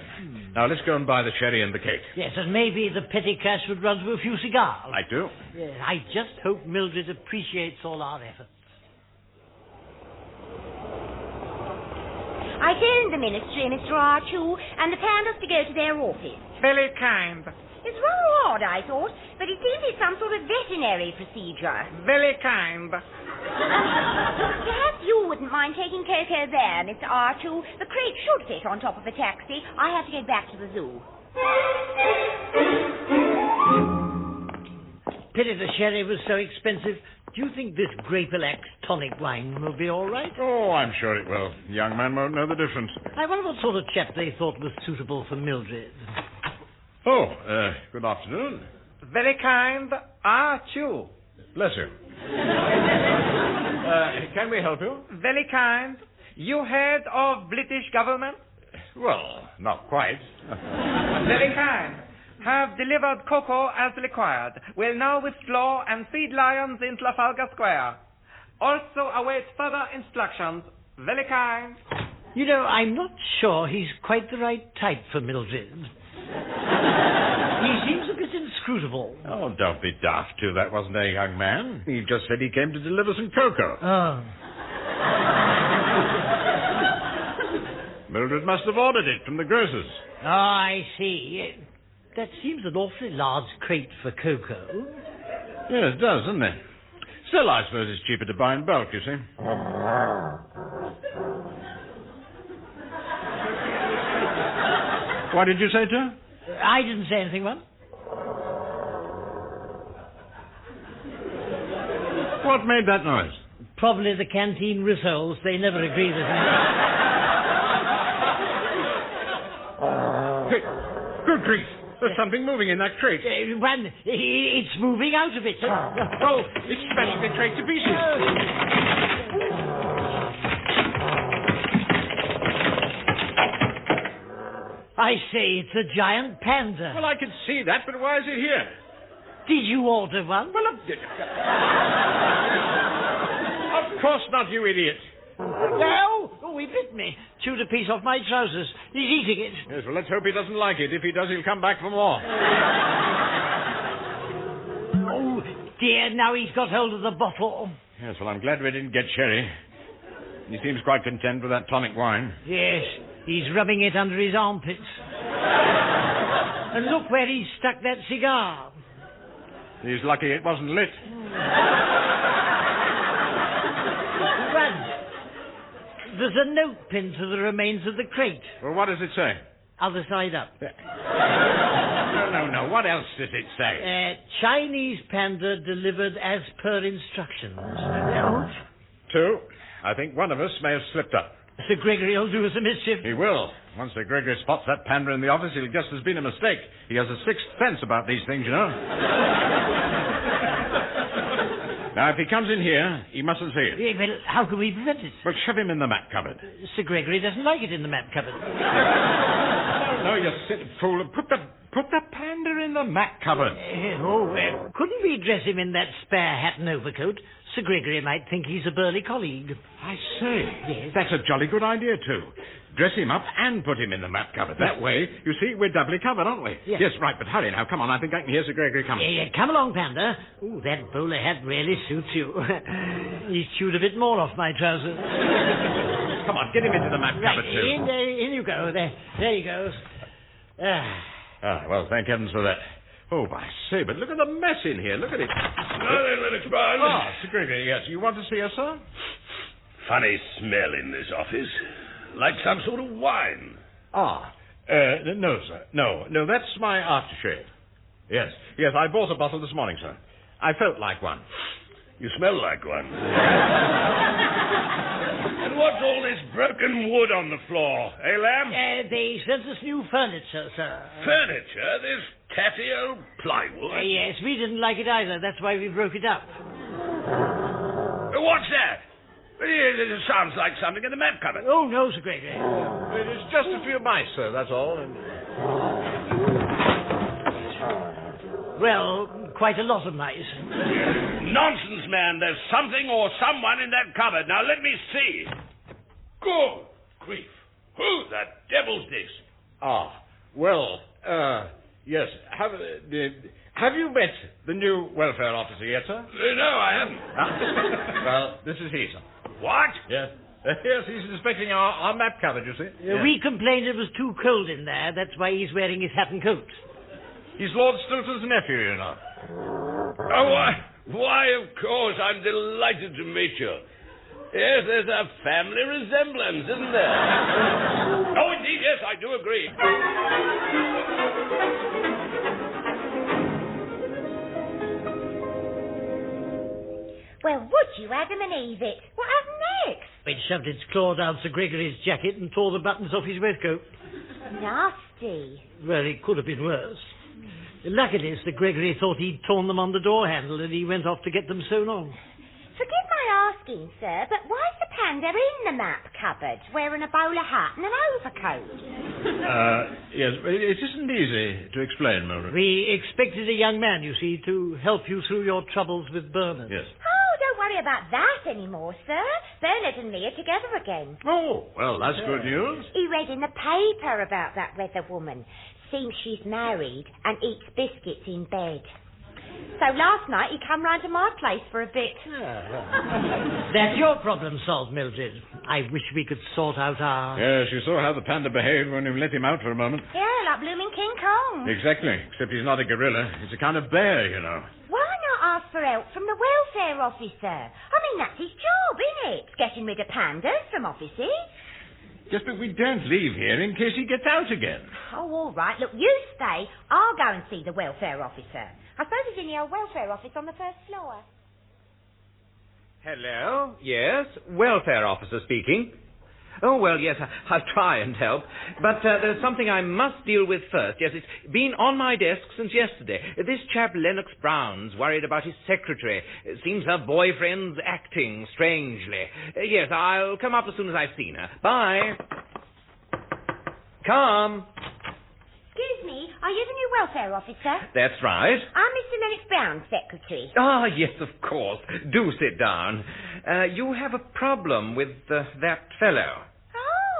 Now, let's go and buy the sherry and the cake. Yes, and maybe the petty cash would run to a few cigars. I do. Yes, I just hope Mildred appreciates all our efforts. I phoned the ministry, Mr. R2, and they found us to go to their office. Very kind. It's rather odd, I thought, but it seems it's some sort of veterinary procedure. Very kind. Perhaps you wouldn't mind taking Coco there, Mr. R2. The crate should fit on top of the taxi. I have to go back to the zoo. Pity the sherry was so expensive. Do you think this Grape-Elax tonic wine will be all right? Oh, I'm sure it will. The young man won't know the difference. I wonder what sort of chap they thought was suitable for Mildred. Good afternoon. Very kind, you? Bless you. Can we help you? Very kind. You head of British government? Well, not quite. Very kind. Have delivered cocoa as required. Will now withdraw and feed lions in Trafalgar Square. Also await further instructions. Very kind. You know, I'm not sure he's quite the right type for Mildred. He seems a bit inscrutable. Oh, don't be daft, too. That wasn't a young man. He just said he came to deliver some cocoa. Oh. Mildred must have ordered it from the grocer's. Oh, I see. That seems an awfully large crate for cocoa. Yes, it does, doesn't it? Still, I suppose it's cheaper to buy in bulk, you see. What did you say to her? I didn't say anything, Mum. What made that noise? Probably the canteen rissoles. They never agree with me. Hey, good grief. There's something moving in that crate. One, it's moving out of it. Oh, it's smashing the crate to pieces. I say, it's a giant panda. Well, I can see that, but why is it here? Did you order one? Well, of course not, you idiot. No! Oh, he bit me. Chewed a piece off my trousers. He's eating it. Yes, well, let's hope he doesn't like it. If he does, he'll come back for more. Oh, dear, now he's got hold of the bottle. Yes, well, I'm glad we didn't get sherry. He seems quite content with that tonic wine. Yes, he's rubbing it under his armpits. And look where he's stuck that cigar. He's lucky it wasn't lit. Run. There's a note pinned to the remains of the crate. Well, what does it say? Other side up. No. What else does it say? Chinese panda delivered as per instructions. Two. I think one of us may have slipped up. Sir Gregory will do us a mischief. He will. Once Sir Gregory spots that panda in the office, he'll guess there's been a mistake. He has a sixth sense about these things, you know. Now, if he comes in here, he mustn't see it. Yeah, well, how can we prevent it? Well, shove him in the map cupboard. Sir Gregory doesn't like it in the map cupboard. No, you silly fool. Put the panda in the map cupboard. Couldn't we dress him in that spare hat and overcoat? Sir Gregory might think he's a burly colleague. I say, yes. That's a jolly good idea, too. Dress him up and put him in the map cupboard. That way, you see, we're doubly covered, aren't we? Yes. Yes, right, but hurry now. Come on, I think I can hear Sir Gregory coming. Yeah, come along, Panda. Ooh, that bowler hat really suits you. He's chewed a bit more off my trousers. Come on, get him into the map cupboard, too. In you go. There he goes. Well, thank heavens for that. Oh, I say, but look at the mess in here. Look at it. Now then, Lennox Barnes. Oh, Sir Gregory, yes. You want to see us, sir? Funny smell in this office. Like some sort of wine. No, sir. No, that's my aftershave. Yes, I bought a bottle this morning, sir. I felt like one. You smell like one. And what's all this broken wood on the floor, eh, Lamb? They sent us new furniture, sir. Furniture? This tatty old plywood? Yes, we didn't like it either. That's why we broke it up. What's that? It sounds like something in the map cupboard. Oh, no, Sir Gregory. It's just a few mice, sir, that's all. Well, quite a lot of mice. Nonsense, man. There's something or someone in that cupboard. Now, let me see. Good grief. Who the devil's this? Yes. Have you met the new welfare officer yet, sir? No, I haven't. Well, this is he, sir. What? Yes. Yes, he's inspecting our map cupboard, you see. We complained it was too cold in there. That's why he's wearing his hat and coat. He's Lord Stilton's nephew, you know. Oh, why, of course. I'm delighted to meet you. Yes, there's a family resemblance, isn't there? Oh, indeed, yes, I do agree. Well, would you, Adam and Eve it? What happened next? It shoved its claw down Sir Gregory's jacket and tore the buttons off his waistcoat. Nasty. nasty. Well, it could have been worse. Luckily, Sir Gregory thought he'd torn them on the door handle and he went off to get them sewn on. Forgive my asking, sir, but why's the panda in the map cupboard, wearing a bowler hat and an overcoat? Yes, it isn't easy to explain, Mildred. We expected a young man, you see, to help you through your troubles with Bernard. Yes. Oh, don't worry about that anymore, sir. Bernard and me are together again. Oh, well, that's good news. He read in the paper about that weather woman. Seems she's married and eats biscuits in bed. So last night he come round to my place for a bit. That's your problem solved, Mildred. I wish we could sort out our... Yes, you saw how the panda behaved when you let him out for a moment. Yeah, like blooming King Kong. Exactly, except he's not a gorilla. He's a kind of bear, you know. Why not ask for help from the welfare officer? I mean, that's his job, isn't it? Getting rid of pandas from offices. Just that we don't leave here in case he gets out again. Oh, all right. Look, you stay. I'll go and see the welfare officer. I suppose he's in the old welfare office on the first floor. Hello? Yes? Welfare officer speaking. Oh, well, yes, I'll try and help. But there's something I must deal with first. Yes, it's been on my desk since yesterday. This chap Lennox Brown's worried about his secretary. Seems her boyfriend's acting strangely. Yes, I'll come up as soon as I've seen her. Bye. Come. Excuse me, are you the new welfare officer? That's right. I'm Mr. Lennox Brown's secretary. Ah, yes, of course. Do sit down. You have a problem with that fellow.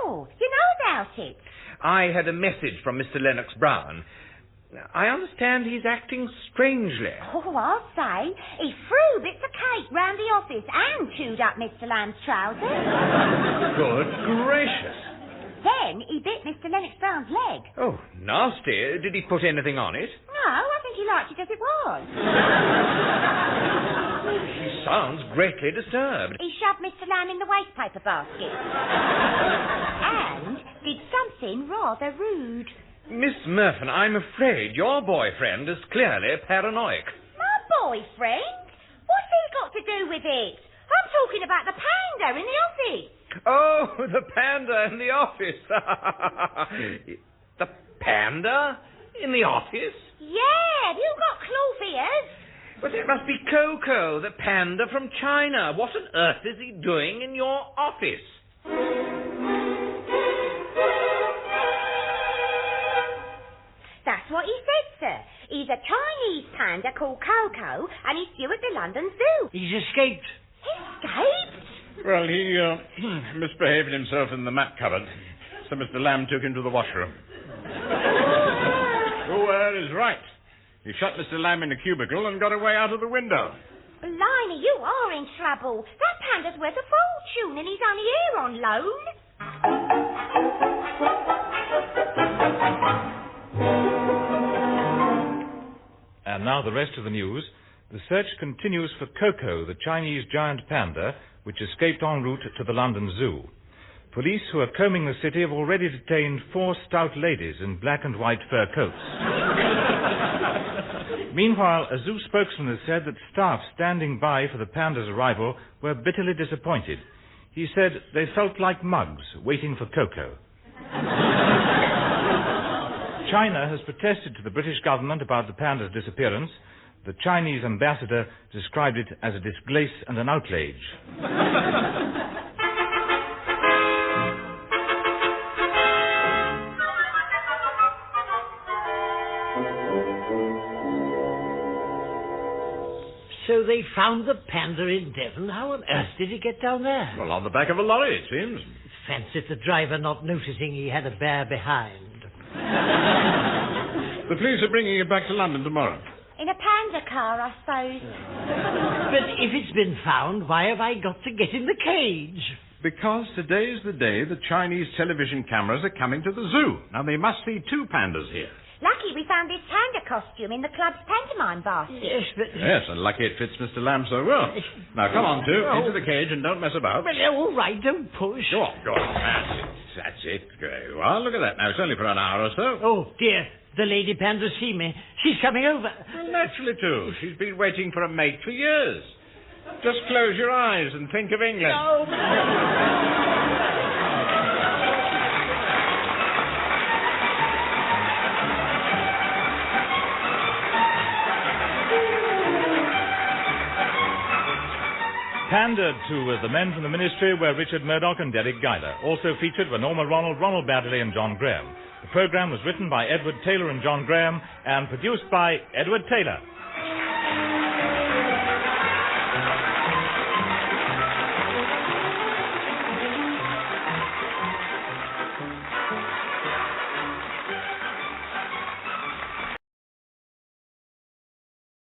Oh, you know about it. I had a message from Mr. Lennox Brown. I understand he's acting strangely. Oh, I'll say. He threw bits of cake round the office and chewed up Mr. Lamb's trousers. Good gracious. Then he bit Mr. Lennox Brown's leg. Oh, nasty. Did he put anything on it? No, I think he liked it as it was. He sounds greatly disturbed. He shoved Mr. Lamb in the waste paper basket. And did something rather rude. Miss Murphy, I'm afraid your boyfriend is clearly paranoid. My boyfriend? What's he got to do with it? I'm talking about the panda in the office. Oh, the panda in the office. The panda in the office? Yeah, have you got claw ears? But it must be Coco, the panda from China. What on earth is he doing in your office? That's what he said, sir. He's a Chinese panda called Coco, and he's due at the London Zoo. He's escaped. Escaped? Well, he misbehaved himself in the map cupboard, so Mr. Lamb took him to the washroom. Your word is right. He shut Mr. Lamb in a cubicle and got away out of the window. Blimey, you are in trouble. That panda's worth a fortune, and he's only here on loan. And now the rest of the news. The search continues for Coco, the Chinese giant panda, which escaped en route to the London Zoo. Police who are combing the city have already detained 4 stout ladies in black and white fur coats. Meanwhile, a zoo spokesman has said that staff standing by for the panda's arrival were bitterly disappointed. He said they felt like mugs waiting for Coco. China has protested to the British government about the panda's disappearance. The Chinese ambassador described it as a disgrace and an outrage. So they found the panda in Devon. How on earth did he get down there? Well, on the back of a lorry, it seems. Fancied the driver not noticing he had a bear behind. The police are bringing you back to London tomorrow. In a panda car, I suppose. But if it's been found, why have I got to get in the cage? Because today's the day the Chinese television cameras are coming to the zoo. Now, they must see 2 pandas here. Lucky we found this panda costume in the club's pantomime basket. Yes, but... Yes, and lucky it fits Mr. Lamb so well. Now, come on, 2, into the cage and don't mess about. Well, all right, don't push. Go on. That's it. Very well, look at that. Now, it's only for an hour or so. Oh, dear. The lady panda see me. She's coming over. Well, naturally, too. She's been waiting for a mate for years. Just close your eyes and think of England. No. Standard 2 of The Men from the Ministry were Richard Murdoch and Deryck Guyler. Also featured were Norma Ronald, Ronald Baddiley and John Graham. The programme was written by Edward Taylor and John Graham and produced by Edward Taylor.